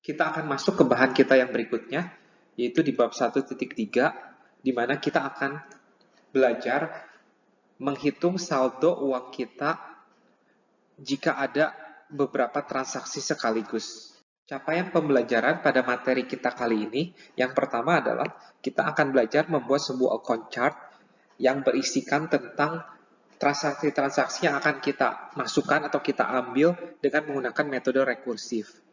kita akan masuk ke bahan kita yang berikutnya, yaitu di bab 1.3, di mana kita akan belajar menghitung saldo uang kita jika ada beberapa transaksi sekaligus. Capaian pembelajaran pada materi kita kali ini, yang pertama adalah kita akan belajar membuat sebuah account chart yang berisikan tentang transaksi-transaksi yang akan kita masukkan atau kita ambil dengan menggunakan metode rekursif.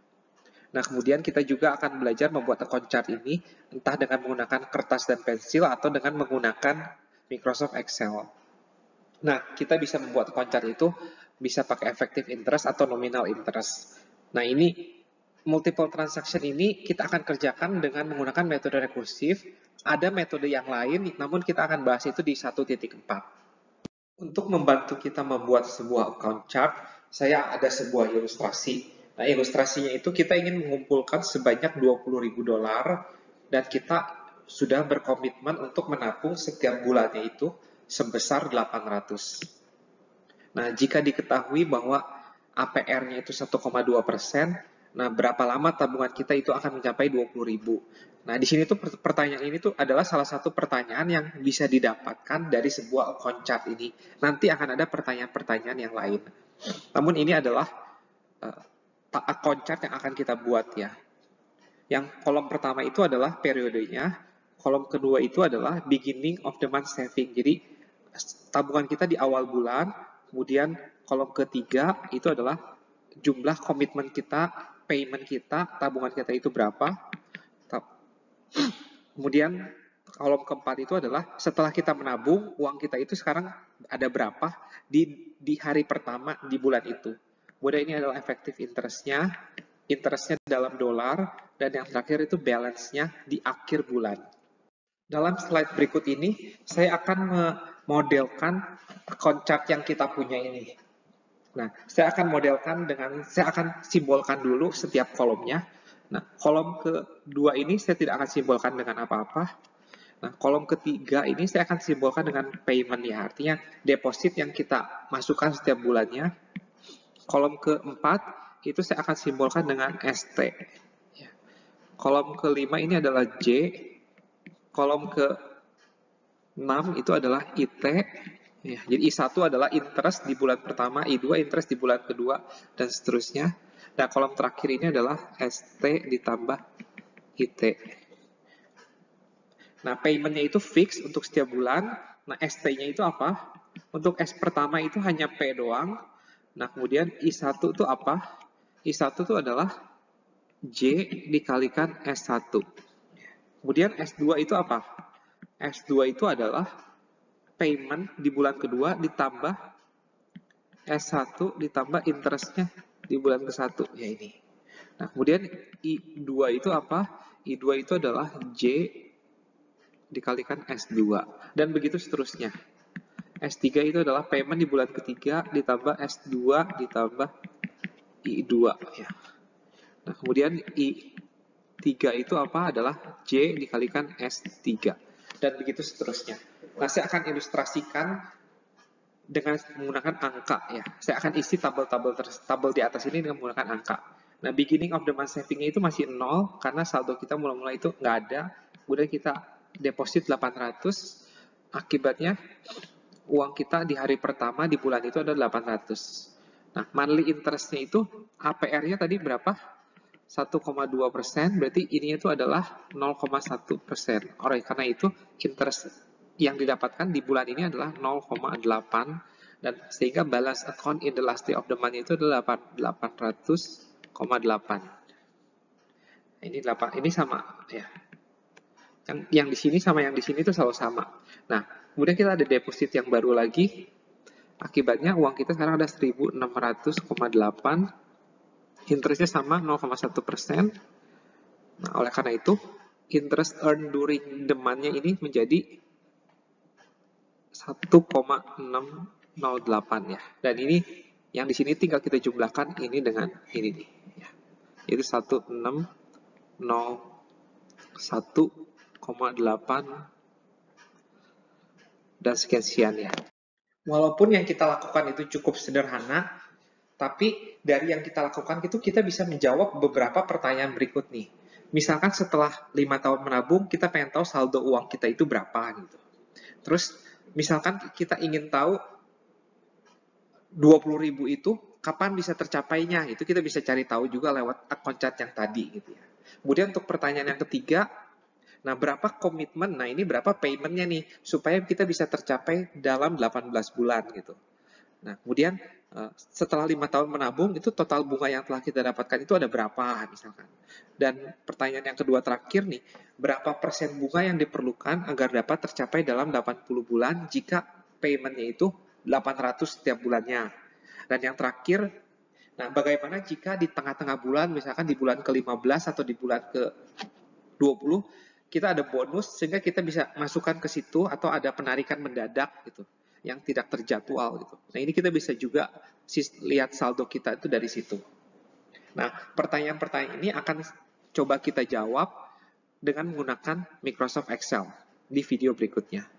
Nah, kemudian kita juga akan belajar membuat account chart ini entah dengan menggunakan kertas dan pensil atau dengan menggunakan Microsoft Excel. Nah, kita bisa membuat account chart itu bisa pakai effective interest atau nominal interest. Nah, ini multiple transaction ini kita akan kerjakan dengan menggunakan metode rekursif. Ada metode yang lain, namun kita akan bahas itu di 1.4. Untuk membantu kita membuat sebuah account chart, saya ada sebuah ilustrasi. Nah, ilustrasinya itu kita ingin mengumpulkan sebanyak $20.000 dan kita sudah berkomitmen untuk menabung setiap bulannya itu sebesar 800. Nah, jika diketahui bahwa APR-nya itu 1,2%, nah berapa lama tabungan kita itu akan mencapai 20.000. Nah, di sini tuh pertanyaan ini tuh adalah salah satu pertanyaan yang bisa didapatkan dari sebuah account chart ini. Nanti akan ada pertanyaan-pertanyaan yang lain. Namun ini adalah account chart yang akan kita buat ya. Yang kolom pertama itu adalah periodenya, kolom kedua itu adalah beginning of the month saving. Jadi tabungan kita di awal bulan, kemudian kolom ketiga itu adalah jumlah komitmen kita, payment kita, tabungan kita itu berapa. Kemudian kolom keempat itu adalah setelah kita menabung, uang kita itu sekarang ada berapa di hari pertama di bulan itu. Kemudian ini adalah effective interest-nya dalam dolar, dan yang terakhir itu balance-nya di akhir bulan. Dalam slide berikut ini, saya akan memodelkan account chart yang kita punya ini. Nah, saya akan simbolkan dulu setiap kolomnya. Nah, kolom kedua ini saya tidak akan simbolkan dengan apa-apa. Nah, kolom ketiga ini saya akan simbolkan dengan payment ya, artinya deposit yang kita masukkan setiap bulannya. Kolom keempat itu saya akan simbolkan dengan ST. Kolom kelima ini adalah J. Kolom ke-6 itu adalah IT. Ya, jadi I1 adalah interest di bulan pertama, I2 interest di bulan kedua, dan seterusnya. Dan kolom terakhir ini adalah ST ditambah IT. Nah, payment-nya itu fix untuk setiap bulan. Nah, ST-nya itu apa? Untuk S pertama itu hanya P doang. Nah, kemudian I1 itu apa? I1 itu adalah J dikalikan S1. Kemudian S2 itu apa? S2 itu adalah payment di bulan kedua ditambah S1 ditambah interestnya di bulan ke-1. Ya ini. Nah, kemudian I2 itu apa? I2 itu adalah J dikalikan S2. Dan begitu seterusnya. S3 itu adalah payment di bulan ketiga ditambah S2 ditambah I2. Ya. Nah, kemudian I3 itu apa? Adalah J dikalikan S3. Dan begitu seterusnya. Nah, saya akan ilustrasikan dengan menggunakan angka ya. Saya akan isi tabel di atas ini dengan menggunakan angka. Nah, beginning of the month saving-nya itu masih 0 karena saldo kita mula-mula itu nggak ada. Kemudian kita deposit 800. Akibatnya uang kita di hari pertama di bulan itu adalah 800. Nah, monthly interest-nya itu APR-nya tadi berapa? 1,2%, berarti ini itu adalah 0,1%. Oleh karena itu, interest yang didapatkan di bulan ini adalah 0,8, dan sehingga balance account in the last day of the month itu adalah 800,8. Ini sama ya. Yang di sini sama yang di sini itu selalu sama. Nah, kemudian kita ada deposit yang baru lagi. Akibatnya uang kita sekarang ada 1.600,8. Interestnya sama 0,1%. Nah, oleh karena itu, interest earned during the month-nya ini menjadi 1,608 ya. Dan ini yang di sini tinggal kita jumlahkan ini dengan ini nih. Ya. Itu 1,601,8 dan sekian-sekian ya. Walaupun yang kita lakukan itu cukup sederhana, Tapi dari yang kita lakukan itu kita bisa menjawab beberapa pertanyaan berikut nih. Misalkan setelah 5 tahun menabung, kita pengen tahu saldo uang kita itu berapa gitu. Terus misalkan kita ingin tahu 20.000 itu kapan bisa tercapainya, itu kita bisa cari tahu juga lewat akun chat yang tadi gitu ya. Kemudian untuk pertanyaan yang ketiga, nah berapa komitmen, nah ini berapa paymentnya nih, supaya kita bisa tercapai dalam 18 bulan gitu. Nah kemudian setelah 5 tahun menabung, itu total bunga yang telah kita dapatkan itu ada berapa misalkan. Dan pertanyaan yang kedua terakhir nih, berapa persen bunga yang diperlukan agar dapat tercapai dalam 80 bulan jika paymentnya itu 800 setiap bulannya. Dan yang terakhir, nah bagaimana jika di tengah-tengah bulan, misalkan di bulan ke-15 atau di bulan ke-20, kita ada bonus sehingga kita bisa masukkan ke situ atau ada penarikan mendadak gitu yang tidak terjadwal gitu. Nah, ini kita bisa juga lihat saldo kita itu dari situ. Nah, pertanyaan-pertanyaan ini akan coba kita jawab dengan menggunakan Microsoft Excel di video berikutnya.